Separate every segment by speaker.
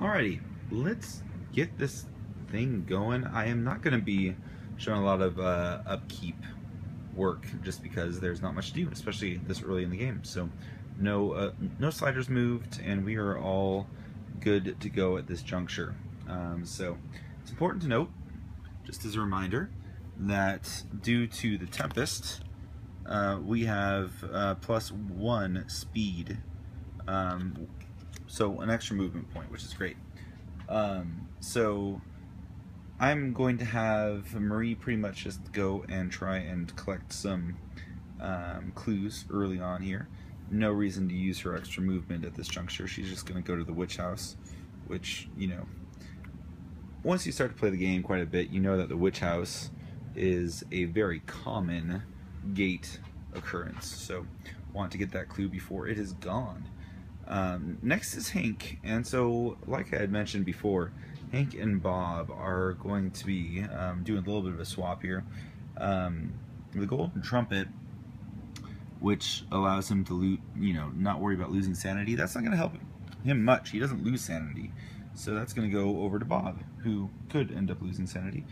Speaker 1: Alrighty, let's get this thing going. I am not going to be showing a lot of upkeep work just because there's not much to do, especially this early in the game. So no sliders moved, and we are all good to go at this juncture. So it's important to note, just as a reminder, that due to the Tempest, we have +1 speed, so an extra movement point, which is great. So I'm going to have Marie pretty much just go and try and collect some clues early on here. No reason to use her extra movement at this juncture. She's just going to go to the witch house, which, you know, once you start to play the game quite a bit, you know that the witch house is a very common gate occurrence. So want to get that clue before it is gone. Next is Hank, and so like I had mentioned before, Hank and Bob are going to be doing a little bit of a swap here. The golden trumpet, which allows him to not worry about losing sanity, that's not going to help him much. He doesn't lose sanity, so that's going to go over to Bob, who could end up losing sanity.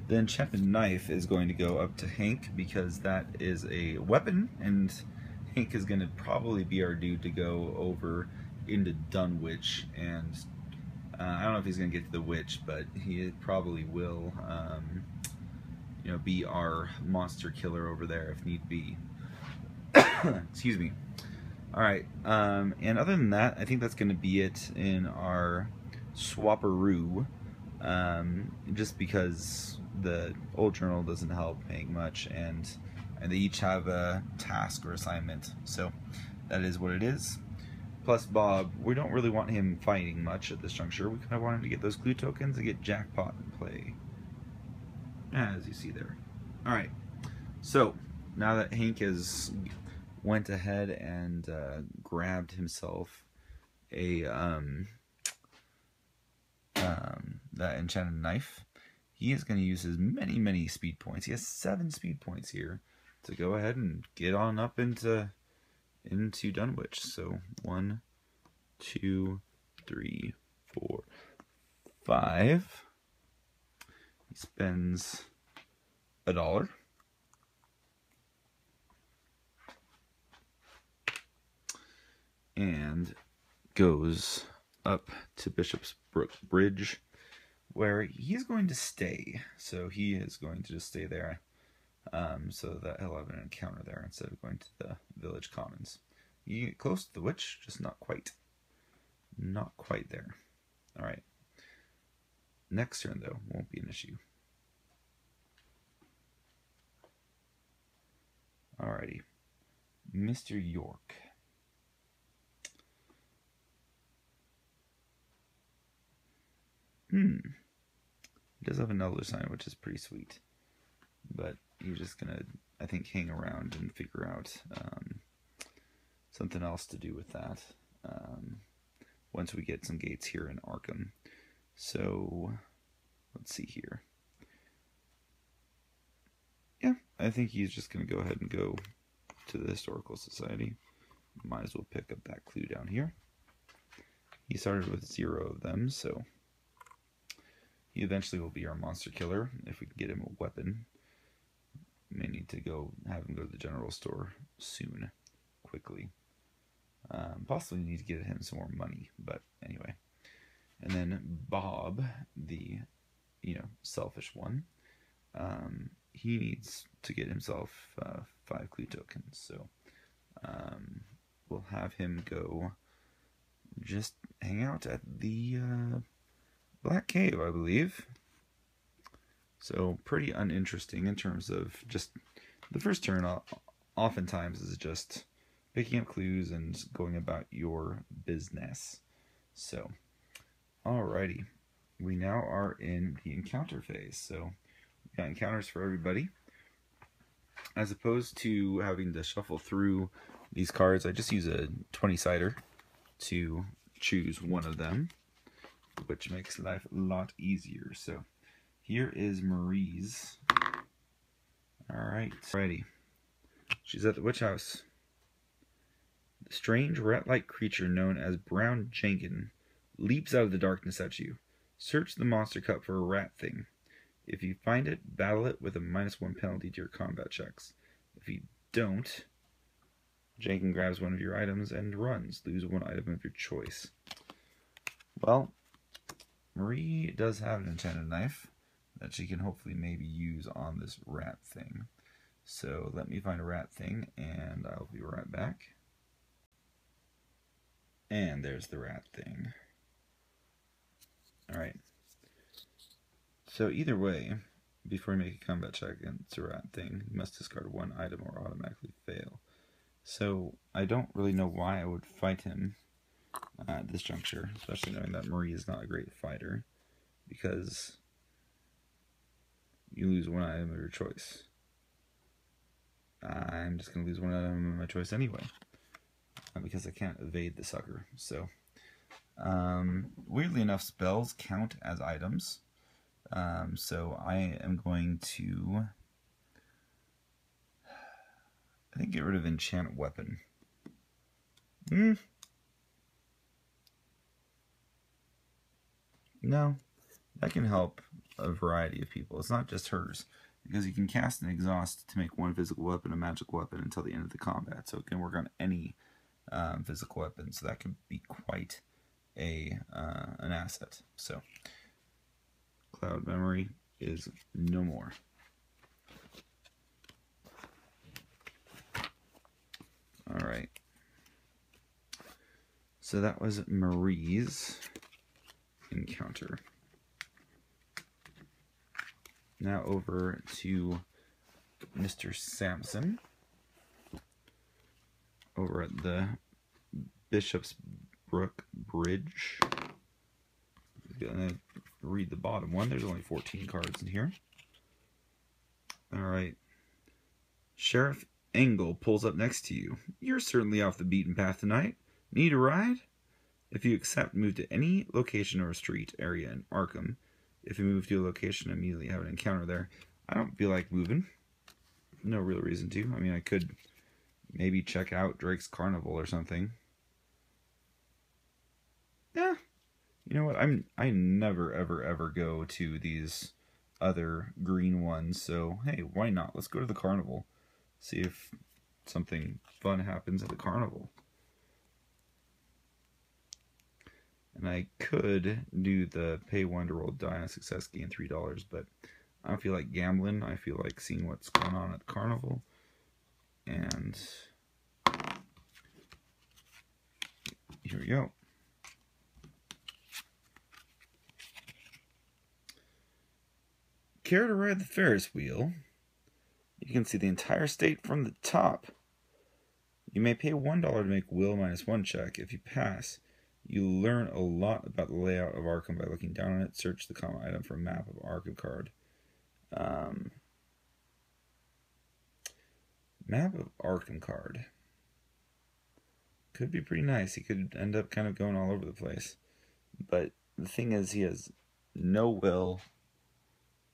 Speaker 1: The enchanted knife is going to go up to Hank because that is a weapon, and Hank is going to probably be our dude to go over into Dunwich, and I don't know if he's going to get to the witch, but he probably will, be our monster killer over there if need be. Excuse me. Alright, and other than that, I think that's going to be it in our swapperoo, just because the old journal doesn't help Hank much, and they each have a task or assignment, so that is what it is. Plus Bob, we don't really want him fighting much at this juncture. We kind of want him to get those clue tokens and get jackpot in play, as you see there. Alright, so now that Hank has went ahead and grabbed himself a that enchanted knife, he is going to use his many speed points. He has 7 speed points here to go ahead and get on up into Dunwich. So 1, 2, 3, 4, 5. He spends $1. And goes up to Bishop's Brook Bridge, where he's going to stay. So he is going to just stay there, so that he'll have an encounter there instead of going to the village commons. You get close to the witch, just not quite. Not quite there. Alright. Next turn, though, won't be an issue. Alrighty. Mr. York. He does have an elder sign, which is pretty sweet. But you're just gonna, I think, hang around and figure out something else to do with that once we get some gates here in Arkham. So let's see here. Yeah, I think he's just gonna go ahead and go to the Historical Society. Might as well pick up that clue down here. He started with 0 of them, so he eventually will be our monster killer if we can get him a weapon. May need to have him go to the general store soon, quickly. Possibly need to get him some more money, but anyway. And then Bob, the selfish one, he needs to get himself 5 clue tokens. So we'll have him go just hang out at the Black Cave, I believe. So pretty uninteresting in terms of just the first turn. Oftentimes is just picking up clues and going about your business. So, alrighty, we now are in the encounter phase. So we've got encounters for everybody. As opposed to having to shuffle through these cards, I just use a 20-sider to choose one of them, which makes life a lot easier. So here is Marie's. Alright, ready. She's at the witch house. The strange rat-like creature known as Brown Jenkin leaps out of the darkness at you. Search the monster cup for a rat thing. If you find it, battle it with a -1 penalty to your combat checks. If you don't, Jenkins grabs one of your items and runs. Lose one item of your choice. Well, Marie does have an enchanted knife that she can hopefully maybe use on this rat thing. So let me find a rat thing, and I'll be right back. And there's the rat thing. Alright. So either way, before you make a combat check against a rat thing, you must discard one item or automatically fail. So I don't really know why I would fight him at this juncture, especially knowing that Marie is not a great fighter, because you lose one item of your choice. I'm just going to lose one item of my choice anyway, because I can't evade the sucker. So, weirdly enough, spells count as items. So I am going to, I think, get rid of enchant weapon. No, that can help a variety of people. It's not just hers, because you can cast an exhaust to make one physical weapon a magic weapon until the end of the combat. So it can work on any physical weapon. So that could be quite an asset. So Cloud Memory is no more. All right. So that was Marie's encounter. Now over to Mr. Sampson over at the Bishop's Brook Bridge. I'm gonna read the bottom one. There's only 14 cards in here. Alright. Sheriff Engel pulls up next to you. You're certainly off the beaten path tonight. Need a ride? If you accept, move to any location or street area in Arkham. If you move to a location, immediately have an encounter there. I don't feel like moving. No real reason to. I mean, I could maybe check out Drake's Carnival or something. Yeah. You know what? I never, ever go to these other green ones. So, hey, why not? Let's go to the carnival. See if something fun happens at the carnival. And I could do the pay one to roll die on a success, gain $3, but I don't feel like gambling. I feel like seeing what's going on at the carnival. And here we go. Care to ride the Ferris wheel? You can see the entire state from the top. You may pay $1 to make will -1 check. If you pass, you learn a lot about the layout of Arkham by looking down on it. Search the common item for a map of Arkham card. Map of Arkham card. Could be pretty nice. He could end up kind of going all over the place. But the thing is, he has no will.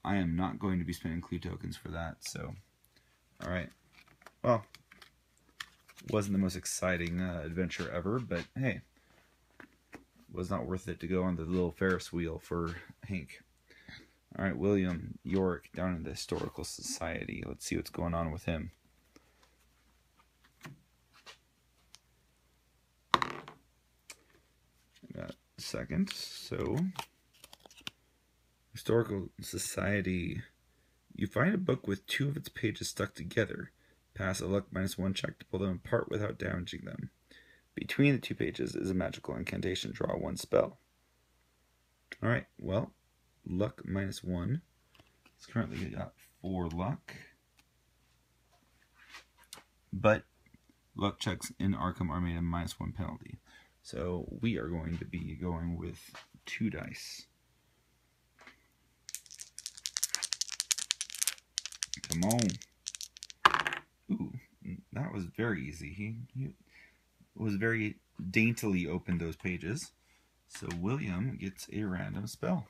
Speaker 1: I am not going to be spending clue tokens for that, so... Alright. Well, wasn't the most exciting adventure ever, but hey, was not worth it to go on the little Ferris wheel for Hank. Alright, William York down in the Historical Society. Let's see what's going on with him. Got a second, so... Historical Society. You find a book with 2 of its pages stuck together. Pass a luck -1 check to pull them apart without damaging them. Between the 2 pages is a magical incantation. Draw 1 spell. Alright, well, luck -1. It's currently got 4 luck. But luck checks in Arkham are made a -1 penalty. So we are going to be going with 2 dice. Come on. Ooh, that was very easy. He was very daintily opened those pages. So William gets a random spell.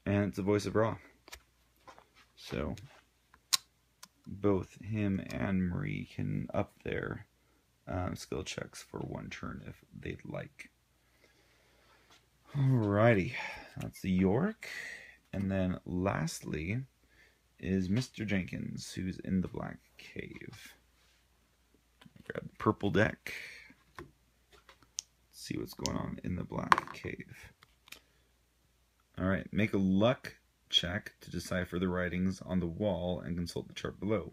Speaker 1: And it's a Voice of Ra. So both him and Marie can up their skill checks for 1 turn if they'd like. Alrighty, that's the York. And then lastly is Mr. Jenkins, who's in the Black Cave. Grab the purple deck. See what's going on in the Black Cave. Alright, make a luck check to decipher the writings on the wall and consult the chart below.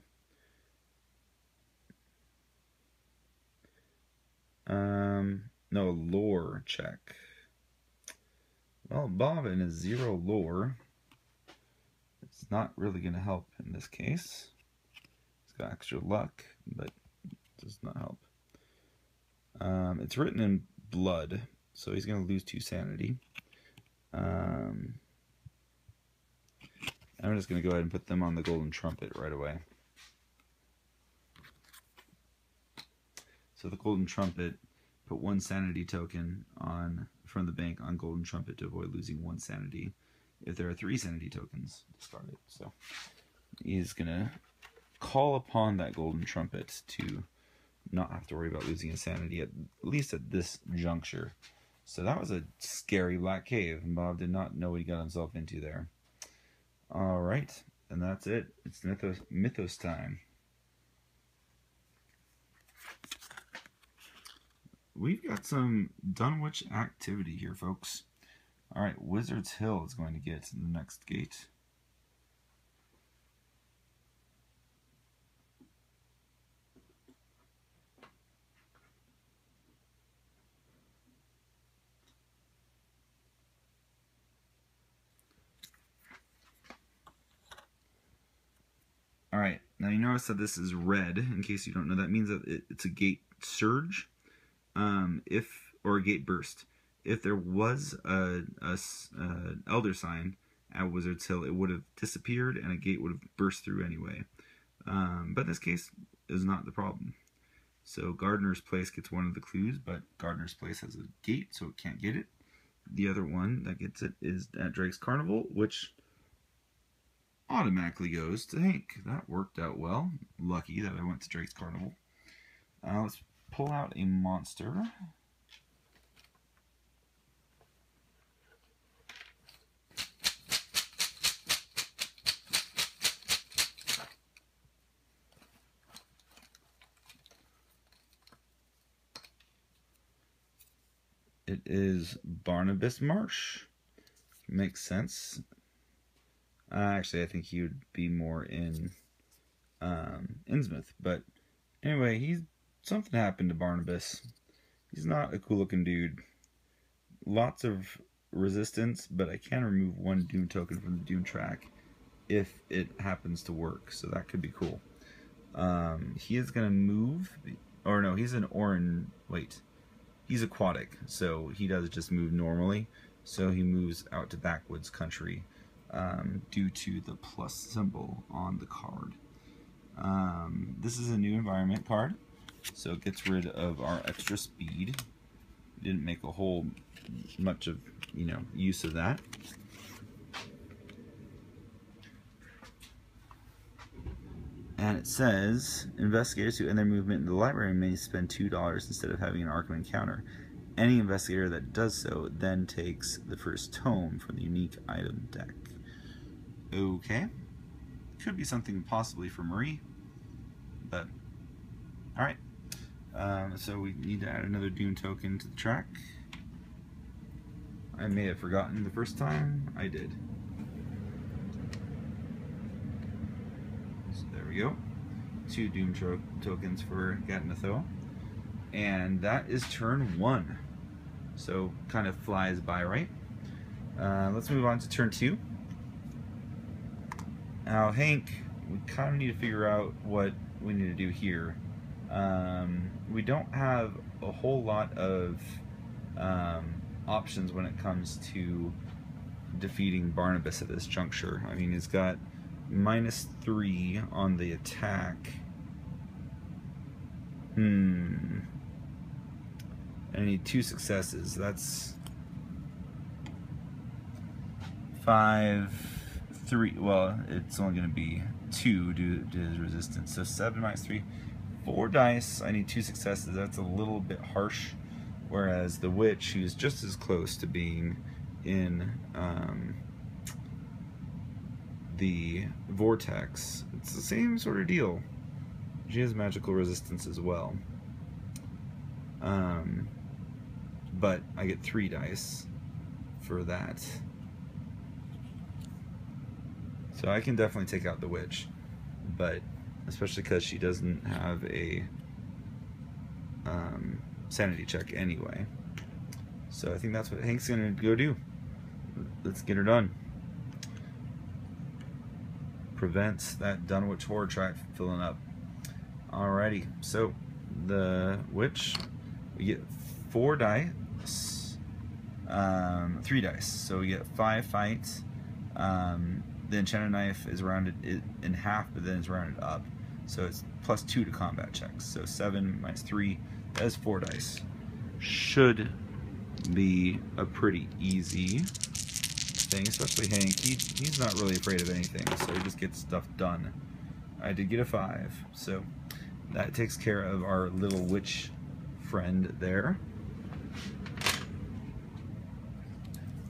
Speaker 1: No, lore check. Well, Bob and his 0 lore. It's not really going to help in this case. He's got extra luck, but it does not help. It's written in blood, so he's going to lose 2 sanity. I'm just going to go ahead and put them on the golden trumpet right away. So the golden trumpet, put 1 sanity token on from the bank on golden trumpet to avoid losing 1 sanity. If there are 3 sanity tokens, discard it. So he's going to call upon that golden trumpet to not have to worry about losing his sanity, at least at this juncture. So that was a scary Black Cave, and Bob did not know what he got himself into there. Alright, and that's it. It's Mythos time. We've got some Dunwich activity here, folks. Alright, Wizard's Hill is going to get the next gate. Alright, now you notice that this is red. In case you don't know, that means that it's a gate surge, or a gate burst. If there was a elder sign at Wizard's Hill, it would have disappeared and a gate would have burst through anyway. But in this case is not the problem. So Gardener's Place gets one of the clues, but Gardener's Place has a gate, so it can't get it. The other one that gets it is at Drake's Carnival, which automatically goes to Hank. That worked out well. Lucky that I went to Drake's Carnival. Let's pull out a monster. It is Barnabas Marsh. Makes sense. Actually, I think he would be more in Innsmouth. But anyway, something happened to Barnabas. He's not a cool-looking dude. Lots of resistance, but I can remove 1 Doom token from the Doom track if it happens to work. So that could be cool. He is going to move. Or no, he's an orange. Wait. He's aquatic, so he does just move normally. So he moves out to Backwoods Country due to the plus symbol on the card. This is a new environment card, so it gets rid of our extra speed. Didn't make a whole much of use of that. And it says, investigators who end their movement in the library may spend $2 instead of having an Arkham encounter. Any investigator that does so then takes the first tome from the unique item deck. Okay. Could be something possibly for Marie. But, alright. So we need to add another Doom token to the track. I may have forgotten the first time. I did. There we go. 2 Doom tokens for Ghatanathoa. And that is turn 1. So, kind of flies by, right? Let's move on to turn 2. Now, Hank, we kind of need to figure out what we need to do here. We don't have a whole lot of options when it comes to defeating Barnabas at this juncture. I mean, he's got -3 on the attack. I need 2 successes. That's 5, 3. Well, it's only going to be 2 due to his resistance. So 7 minus 3, 4 dice, I need 2 successes. That's a little bit harsh. Whereas the witch, who's just as close to being in the vortex, it's the same sort of deal. She has magical resistance as well. But I get 3 dice for that. So I can definitely take out the witch, but especially because she doesn't have a sanity check anyway. So I think that's what Hank's gonna go do. Let's get her done. Prevents that Dunwich horror track from filling up. Alrighty, so the witch, we get 4 dice, 3 dice, so we get 5 fights. The enchanted knife is rounded in half, but then it's rounded up, so it's +2 to combat checks. So 7 minus 3, that is 4 dice. Should be a pretty easy thing, especially Hank. He's not really afraid of anything, so he just gets stuff done. I did get a 5, so that takes care of our little witch friend there.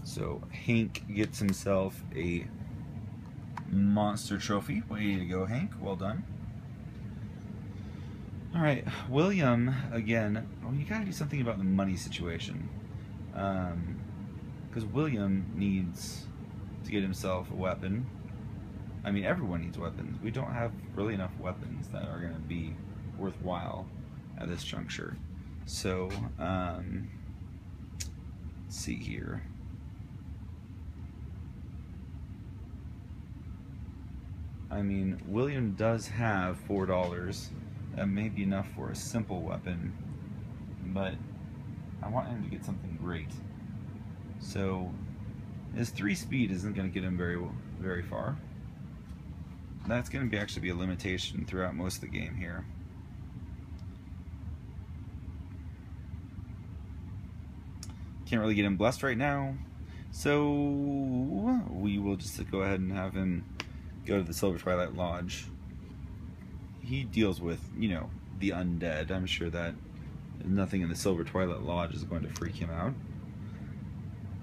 Speaker 1: So Hank gets himself a monster trophy. Way to go, Hank. Well done. Alright, William, again, oh, you gotta do something about the money situation. Because William needs to get himself a weapon. I mean, everyone needs weapons. We don't have really enough weapons that are going to be worthwhile at this juncture. So, let's see here. I mean, William does have $4. That may be enough for a simple weapon, but I want him to get something great. So, his 3 speed isn't going to get him very far. That's going to actually be a limitation throughout most of the game here. Can't really get him blessed right now, so we will just go ahead and have him go to the Silver Twilight Lodge. He deals with, you know, the undead. I'm sure that nothing in the Silver Twilight Lodge is going to freak him out.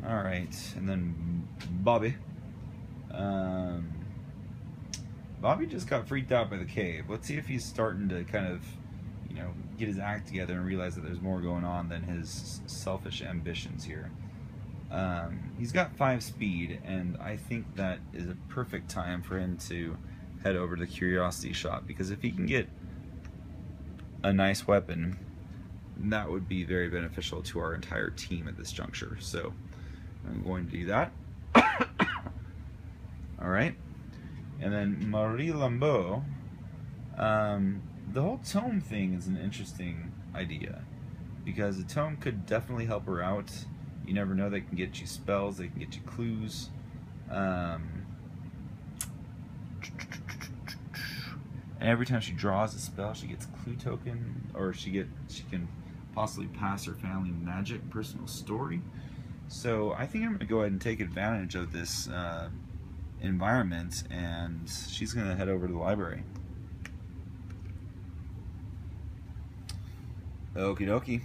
Speaker 1: Alright, and then Bobby. Bobby just got freaked out by the cave. Let's see if he's starting to kind of, you know, get his act together and realize that there's more going on than his selfish ambitions here. He's got 5 speed, and I think that is a perfect time for him to head over to the Curiosity Shop, because if he can get a nice weapon, that would be very beneficial to our entire team at this juncture. So I'm going to do that. Alright. And then Marie Lambeau. The whole tome thing is an interesting idea, because a tome could definitely help her out. You never know, they can get you spells, they can get you clues. And every time she draws a spell, she gets a clue token, or she can possibly pass her family magic personal story. So I think I'm going to go ahead and take advantage of this environment, and she's going to head over to the library. Okie dokie.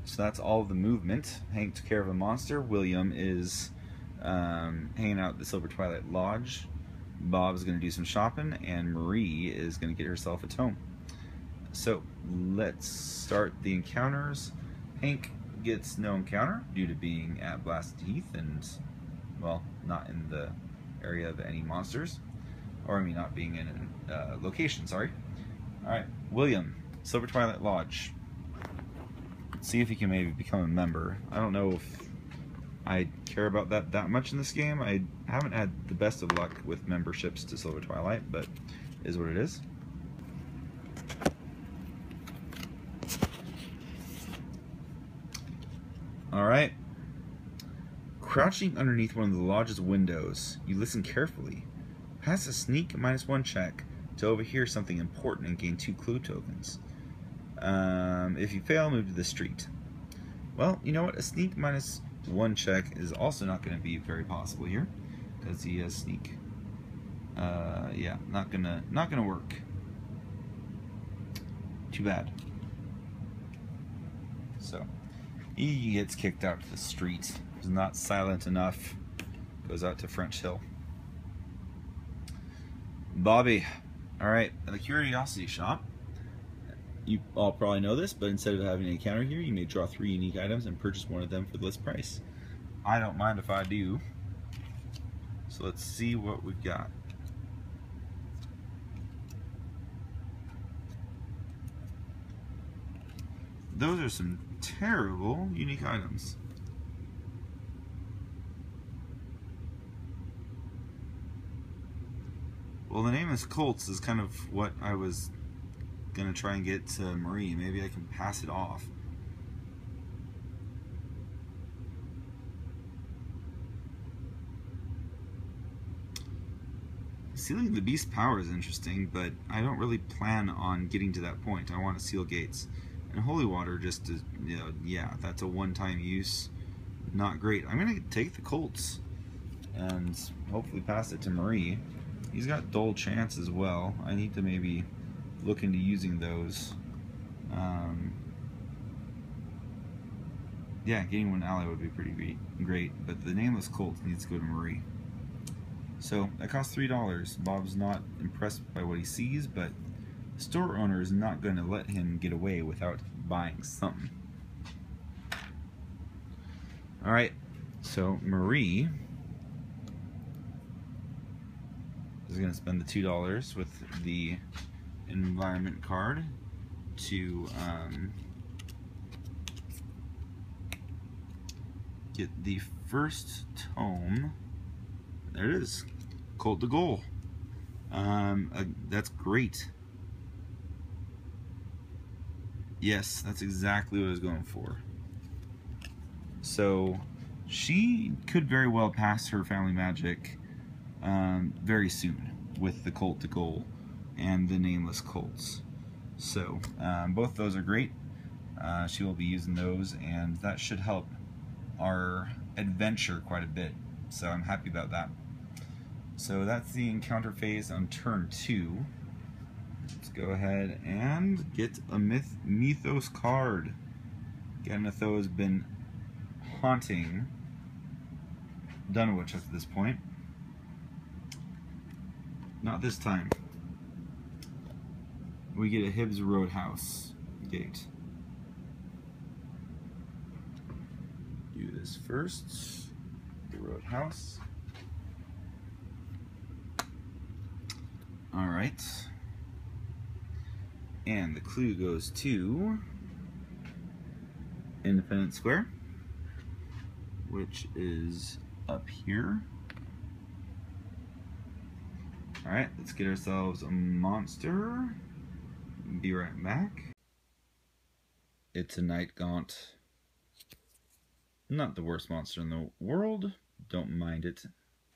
Speaker 1: So that's all of the movement. Hank took care of a monster. William is hanging out at the Silver Twilight Lodge. Bob's going to do some shopping, and Marie is going to get herself a tome. So let's start the encounters. Hank gets no encounter due to being at Blasted Heath and, well, not in the area of any monsters. Or, I mean, not being in a location, sorry. Alright, William, Silver Twilight Lodge. Let's see if he can maybe become a member. I don't know if I care about that much in this game. I haven't had the best of luck with memberships to Silver Twilight, but it is what it is. Alright. Crouching underneath one of the lodge's windows, you listen carefully. Pass a sneak -1 check to overhear something important and gain 2 clue tokens. If you fail, move to the street. Well, you know what? A sneak -1 check is also not going to be very possible here, because he has sneak. Yeah, not gonna work. Too bad. So, he gets kicked out to the street. He's not silent enough. Goes out to French Hill. Bobby. Alright, at the Curiosity Shop, you all probably know this, but instead of having a counter here, you may draw 3 unique items and purchase one of them for the list price. I don't mind if I do. So let's see what we've got. Those are some terrible unique items. Well, the Nameless Colts is kind of what I was gonna try and get to Marie. Maybe I can pass it off. Sealing the Beast power is interesting, but I don't really plan on getting to that point. I want to seal gates. And Holy Water just is, you know, yeah, that's a one-time use. Not great. I'm gonna take the Colts and hopefully pass it to Marie. He's got Dull Chance as well. I need to maybe look into using those. Yeah, getting one ally would be pretty great, but the Nameless Colt needs to go to Marie. So that costs $3. Bob's not impressed by what he sees, but the store owner is not going to let him get away without buying something. Alright, so Marie is going to spend the $2 with the environment card to get the first tome. There it is, Colt de Gaulle. That's great. Yes, that's exactly what I was going for. So she could very well pass her family magic very soon with the Colt de Gaulle and the Nameless Colts. So both those are great. She will be using those, and that should help our adventure quite a bit. So I'm happy about that. So that's the encounter phase on turn 2. Let's go ahead and get a Mythos card. Ghatanathoa has been haunting Dunwich up to this point. Not this time. We get a Hibbs Roadhouse gate. Do this first. The Roadhouse. Alright. And the clue goes to Independence Square, which is up here. Alright, let's get ourselves a monster. Be right back. It's a Night Gaunt. Not the worst monster in the world. Don't mind it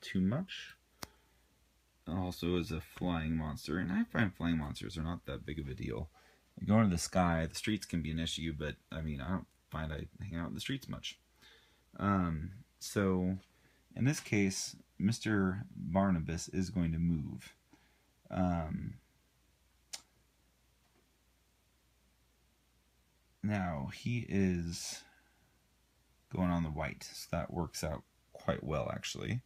Speaker 1: too much. Also is a flying monster, and I find flying monsters are not that big of a deal. Going to the sky, the streets can be an issue, but I mean, I don't find I hang out in the streets much. So, in this case, Mr. Barnabas is going to move. Now, he is going on the white, so that works out quite well, actually.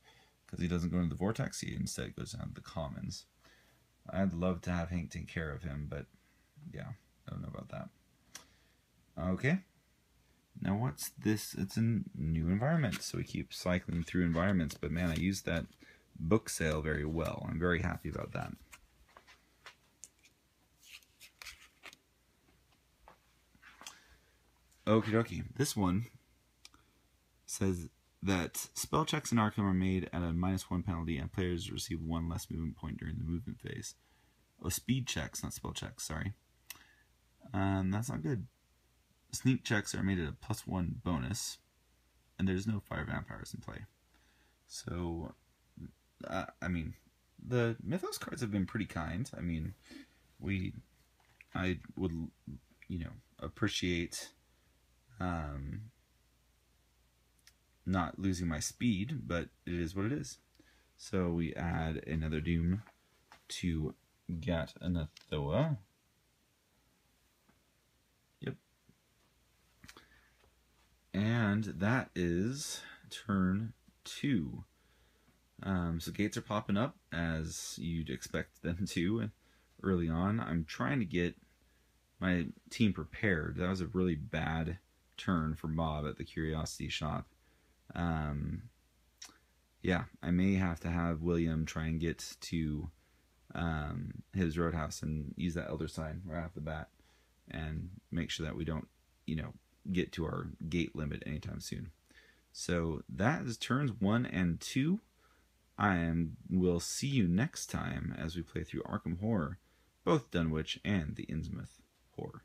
Speaker 1: Because he doesn't go into the vortex, he instead goes down to the commons. I'd love to have Hank take care of him, but yeah, I don't know about that. Okay, now what's this? It's a new environment, so we keep cycling through environments, but man, I used that book sale very well. I'm very happy about that. Okie dokie, this one says that spell checks in Arkham are made at a -1 penalty, and players receive 1 less movement point during the movement phase. Oh, speed checks, not spell checks, sorry. That's not good. Sneak checks are made at a +1 bonus, and there's no fire vampires in play. So, I mean, the Mythos cards have been pretty kind. I mean, I would, you know, appreciate not losing my speed, but it is what it is. So we add another Doom to Ghatanathoa. And that is turn 2. So gates are popping up as you'd expect them to early on. I'm trying to get my team prepared. That was a really bad turn for Bob at the Curiosity Shop. Yeah, I may have to have William try and get to his roadhouse and use that elder sign right off the bat and make sure that we don't, get to our gate limit anytime soon. So that is turns 1 and 2. Will see you next time as we play through Arkham Horror, both Dunwich and the Innsmouth Horror.